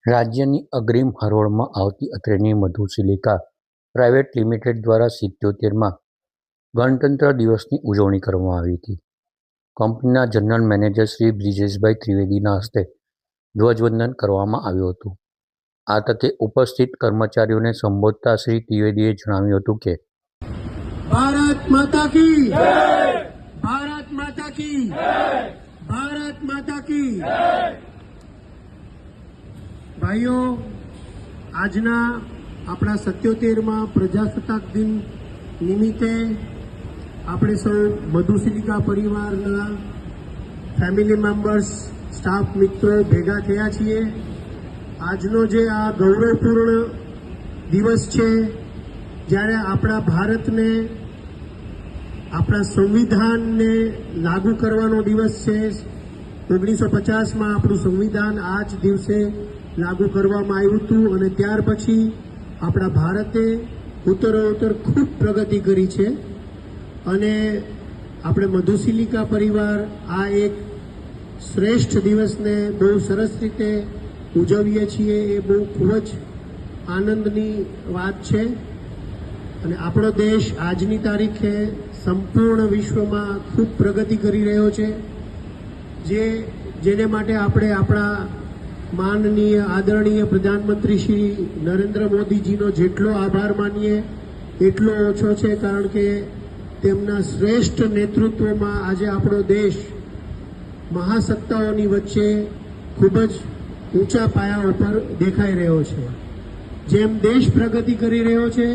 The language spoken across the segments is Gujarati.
રાજ્યની અગ્રીમ હરોળમાં આવતી અત્રેની મધુસિલિકા પ્રાઇવેટ લિમિટેડ દ્વારા 77માં ગણતંત્ર દિવસની ઉજવણી કરવામાં આવી હતી. કંપનીના જનરલ મેનેજર શ્રી બ્રિજેશભાઈ ત્રિવેદીના હસ્તે ધ્વજવંદન કરવામાં આવ્યું હતું. આ તકે ઉપસ્થિત કર્મચારીઓને સંબોધતા શ્રી ત્રિવેદીએ જણાવ્યું હતું કે ભારત માતા કી જય, ભારત માતા કી જય, ભારત માતા કી જય. ભાઈઓ, આજના આપણા 77માં પ્રજાસત્તાક દિન નિમિત્તે આપણે સૌ મધુસિલિકા પરિવારના ફેમિલી મેમ્બર્સ, સ્ટાફ મિત્રો ભેગા થયા છીએ. આજનો જે આ ગૌરવપૂર્ણ દિવસ છે, જ્યારે આપણા ભારતને, આપણા સંવિધાનને લાગુ કરવાનો દિવસ છે. 1950માં આપણું સંવિધાન આ જ દિવસે લાગુ કરવામાં આવ્યું હતું અને ત્યાર પછી આપણા ભારતે ઉત્તરોત્તર ખૂબ પ્રગતિ કરી છે. અને આપણે મધુસિલિકા પરિવાર આ એક શ્રેષ્ઠ દિવસને બહુ સરસ રીતે ઉજવીએ છીએ. એ બહુ ખૂબ જ આનંદની વાત છે. અને આપણો દેશ આજની તારીખે સંપૂર્ણ વિશ્વમાં ખૂબ પ્રગતિ કરી રહ્યો છે, જેને માટે આપણે આપણા માનનીય આદરણીય પ્રધાનમંત્રી શ્રી નરેન્દ્ર મોદીજીનો જેટલો આભાર માનીએ એટલો ઓછો છે. કારણ કે તેમના શ્રેષ્ઠ નેતૃત્વમાં આજે આપણો દેશ મહાસત્તાઓની વચ્ચે ખૂબ જ ઊંચા પાયા ઉપર દેખાઈ રહ્યો છે. જેમ દેશ પ્રગતિ કરી રહ્યો છે,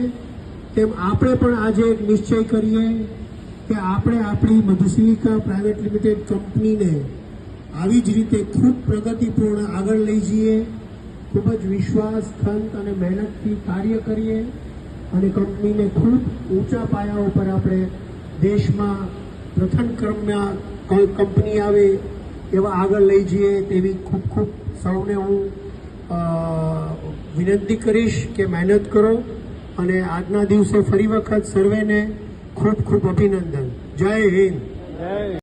તેમ આપણે પણ આજે એક નિશ્ચય કરીએ કે આપણે આપણી મધુસિલિકા પ્રાઇવેટ લિમિટેડ કંપનીને આવી જ રીતે ખૂબ પ્રગતિપૂર્ણ આગળ લઈ જઈએ. ખૂબ જ વિશ્વાસ, ખંત અને મહેનતથી કાર્ય કરીએ અને કંપનીને ખૂબ ઊંચા પાયા ઉપર આપણે દેશમાં પ્રથમ ક્રમમાં કોઈ કંપની આવે એવા આગળ લઈ જઈએ તેવી ખૂબ ખૂબ સૌને હું વિનંતી કરીશ કે મહેનત કરો. અને આજના દિવસે ફરી વખત સર્વેને ખૂબ ખૂબ અભિનંદન. જય હિન્દ.